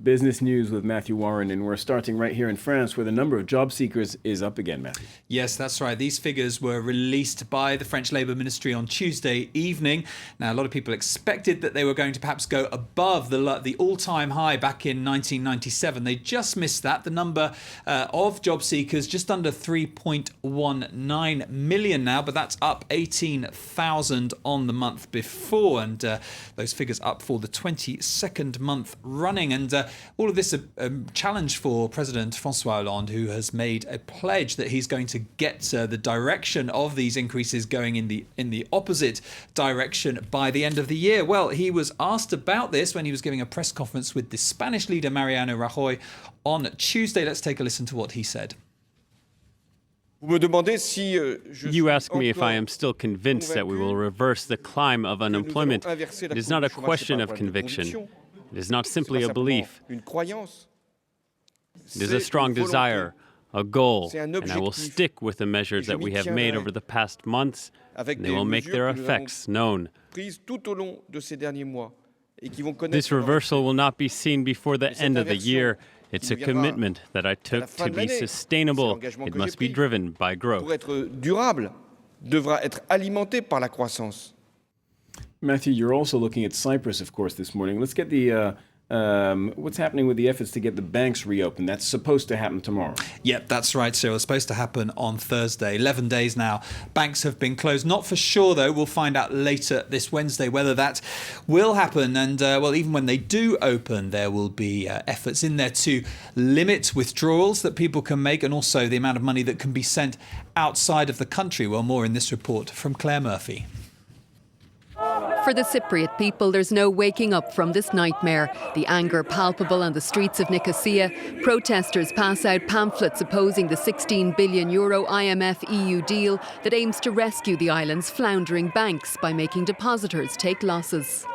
Business News with Matthew Warren, and we're starting right here in France where the number of job seekers is up again, Matthew. Yes, that's right. These figures were released by the French Labour Ministry on Tuesday evening. Now, a lot of people expected that they were going to perhaps go above the all-time high back in 1997. They just missed that. The number of job seekers just under 3.19 million now, but that's up 18,000 on the month before, and those figures up for the 22nd month running. And all of this a challenge for President François Hollande, who has made a pledge that he's going to get the direction of these increases going in the opposite direction by the end of the year. Well, he was asked about this when he was giving a press conference with the Spanish leader Mariano Rajoy on Tuesday. Let's take a listen to what he said. You ask me if I am still convinced that we will reverse the climb of unemployment. It is not a question of conviction. It is not simply a belief. It is a strong desire, a goal, and I will stick with the measures that we have made over the past months, and they will make their effects known. This reversal will not be seen before the end of the year. It's a commitment that I took to be sustainable. It must be driven by growth. Matthew, you're also looking at Cyprus, of course, this morning. Let's get the what's happening with the efforts to get the banks reopened. That's supposed to happen tomorrow. Yep, that's right, Cyril. It's supposed to happen on Thursday. 11 days now. Banks have been closed. Not for sure, though. We'll find out later this Wednesday whether that will happen. And, well, even when they do open, there will be efforts in there to limit withdrawals that people can make and also the amount of money that can be sent outside of the country. Well, more in this report from Claire Murphy. For the Cypriot people, there's no waking up from this nightmare. The anger palpable on the streets of Nicosia. Protesters pass out pamphlets opposing the €16 billion IMF EU deal that aims to rescue the island's floundering banks by making depositors take losses.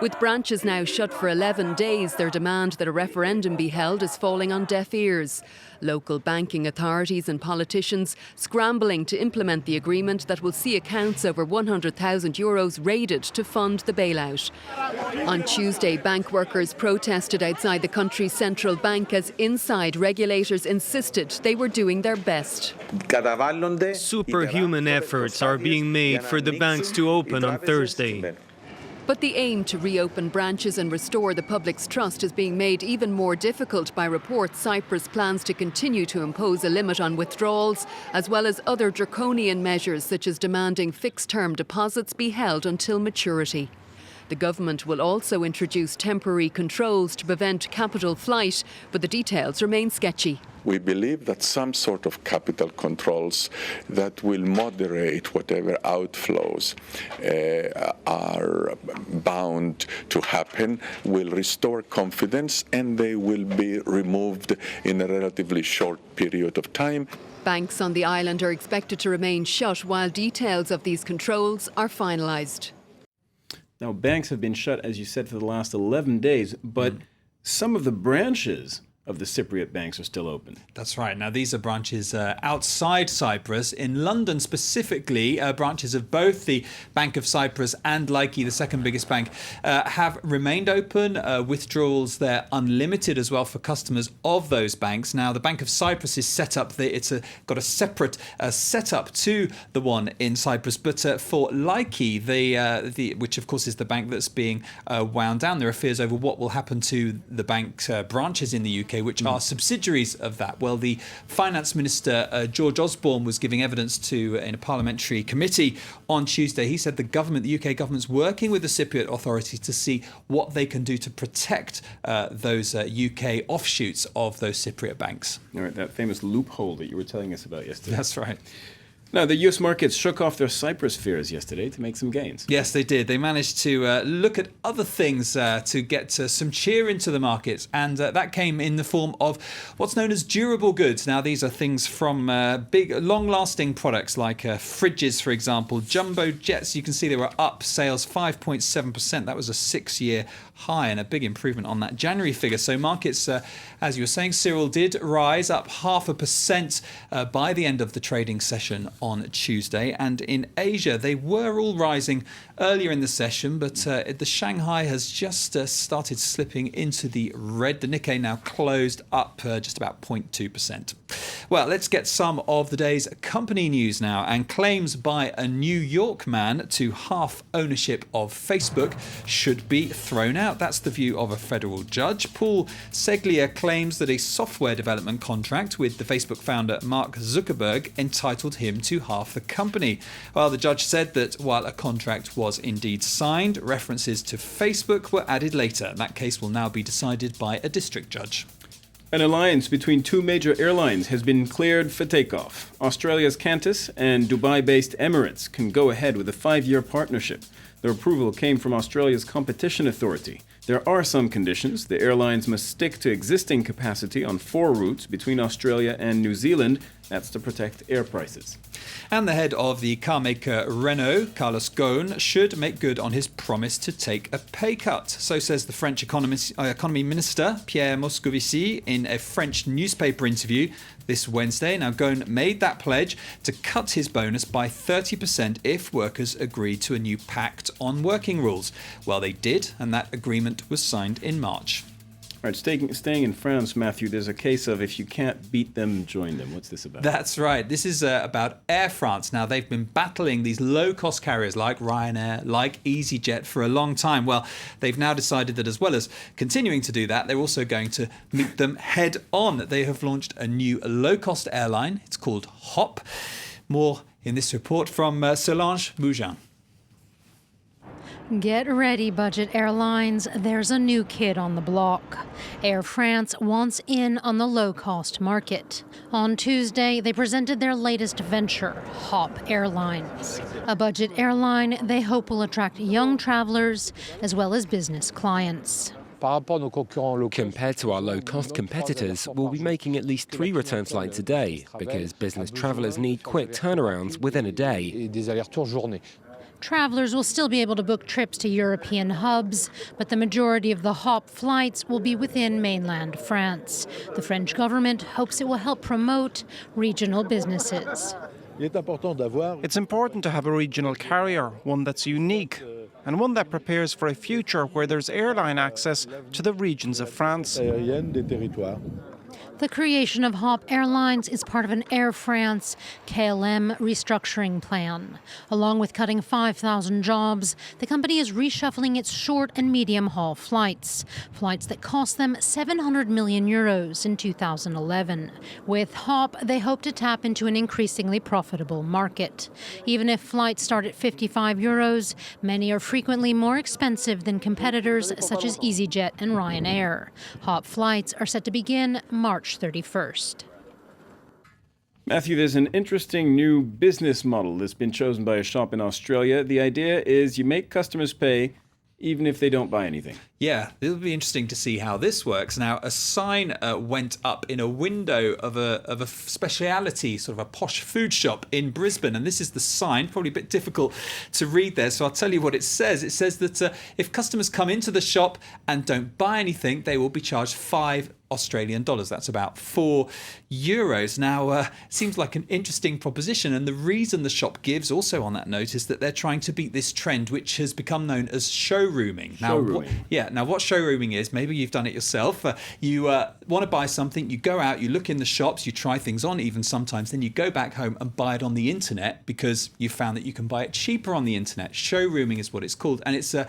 With branches now shut for 11 days, their demand that a referendum be held is falling on deaf ears. Local banking authorities and politicians scrambling to implement the agreement that will see accounts over €100,000 raided to fund the bailout. On Tuesday, bank workers protested outside the country's central bank as inside regulators insisted they were doing their best. Superhuman efforts are being made for the banks to open on Thursday. But the aim to reopen branches and restore the public's trust is being made even more difficult by reports Cyprus plans to continue to impose a limit on withdrawals, as well as other draconian measures such as demanding fixed-term deposits be held until maturity. The government will also introduce temporary controls to prevent capital flight, but the details remain sketchy. We believe that some sort of capital controls that will moderate whatever outflows are bound to happen will restore confidence, and they will be removed in a relatively short period of time. Banks on the island are expected to remain shut while details of these controls are finalised. Now, banks have been shut, as you said, for the last 11 days, but some of the branches of the Cypriot banks are still open. That's right. Now, these are branches outside Cyprus. In London specifically, branches of both the Bank of Cyprus and Laiki, the second biggest bank, have remained open. Withdrawals there unlimited as well for customers of those banks. Now, the Bank of Cyprus is set up. It's got a separate setup to the one in Cyprus. But for Laiki, which of course is the bank that's being wound down, there are fears over what will happen to the bank's branches in the UK, which are subsidiaries of that. Well, the Finance Minister, George Osborne, was giving evidence in a parliamentary committee on Tuesday. He said the UK government's working with the Cypriot authorities to see what they can do to protect those UK offshoots of those Cypriot banks. All right, that famous loophole that you were telling us about yesterday. That's right. Now, the U.S. markets shook off their Cyprus fears yesterday to make some gains. Yes, they did. They managed to look at other things to get some cheer into the markets, and that came in the form of what's known as durable goods. Now, these are things from big, long-lasting products like fridges, for example. Jumbo jets, you can see they were up sales 5.7%. That was a 6-year high and a big improvement on that January figure. So markets, as you were saying, Cyril, did rise up 0.5% by the end of the trading session on Tuesday. And in Asia, they were all rising earlier in the session, but the Shanghai has just started slipping into the red. The Nikkei now closed up just about 0.2%. Well, let's get some of the day's company news now. And claims by a New York man to half ownership of Facebook should be thrown out. That's the view of a federal judge. Paul Seglia claims that a software development contract with the Facebook founder Mark Zuckerberg entitled him to half the company. Well, the judge said that while a contract was indeed signed, references to Facebook were added later. That case will now be decided by a district judge. An alliance between two major airlines has been cleared for takeoff. Australia's Qantas and Dubai-based Emirates can go ahead with a 5-year partnership. The approval came from Australia's Competition Authority. There are some conditions. The airlines must stick to existing capacity on 4 routes between Australia and New Zealand. That's to protect air prices. And the head of the car maker Renault, Carlos Ghosn, should make good on his promise to take a pay cut. So says the French economy minister, Pierre Moscovici, in a French newspaper interview this Wednesday. Now, Ghosn made that pledge to cut his bonus by 30% if workers agreed to a new pact on working rules. Well, they did, and that agreement was signed in March. All right, staying in France, Matthew, there's a case of if you can't beat them, join them. What's this about? That's right. This is about Air France. Now, they've been battling these low-cost carriers like Ryanair, like EasyJet for a long time. Well, they've now decided that as well as continuing to do that, they're also going to meet them head on. They have launched a new low-cost airline. It's called HOP. More in this report from Solange Mougin. Get ready, budget airlines. There's a new kid on the block. Air France wants in on the low-cost market. On Tuesday, they presented their latest venture, HOP Airlines. A budget airline they hope will attract young travelers as well as business clients. Compared to our low-cost competitors, we'll be making at least 3 return flights a day because business travelers need quick turnarounds within a day. Travelers will still be able to book trips to European hubs, but the majority of the HOP flights will be within mainland France. The French government hopes it will help promote regional businesses. It's important to have a regional carrier, one that's unique, and one that prepares for a future where there's airline access to the regions of France. The creation of HOP Airlines is part of an Air France KLM restructuring plan. Along with cutting 5,000 jobs, the company is reshuffling its short and medium-haul flights that cost them 700 million euros in 2011. With HOP, they hope to tap into an increasingly profitable market. Even if flights start at 55 euros, many are frequently more expensive than competitors such as EasyJet and Ryanair. HOP flights are set to begin March 31st. Matthew, there's an interesting new business model that's been chosen by a shop in Australia. The idea is you make customers pay even if they don't buy anything. Yeah, it'll be interesting to see how this works. Now, a sign went up in a window of a speciality, sort of a posh food shop in Brisbane. And this is the sign, probably a bit difficult to read there. So I'll tell you what it says. It says that if customers come into the shop and don't buy anything, they will be charged $5 Australian. That's about €4. Now, it seems like an interesting proposition. And the reason the shop gives also on that note is that they're trying to beat this trend, which has become known as showrooming. Now, what showrooming is, maybe you've done it yourself. You want to buy something, you go out, you look in the shops, you try things on even sometimes, then you go back home and buy it on the internet because you found that you can buy it cheaper on the internet. Showrooming is what it's called. And it's a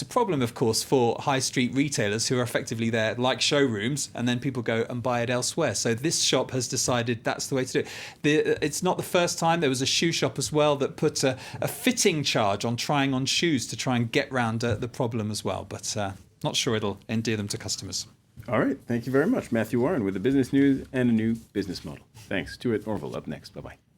problem, of course, for high street retailers who are effectively there like showrooms, and then people go and buy it elsewhere. So this shop has decided that's the way to do it. It's not the first time. There was a shoe shop as well that put a fitting charge on trying on shoes to try and get round the problem as well. But not sure it'll endear them to customers. All right. Thank you very much. Matthew Warren with the business news and a new business model. Thanks. Stuart Orville up next. Bye-bye.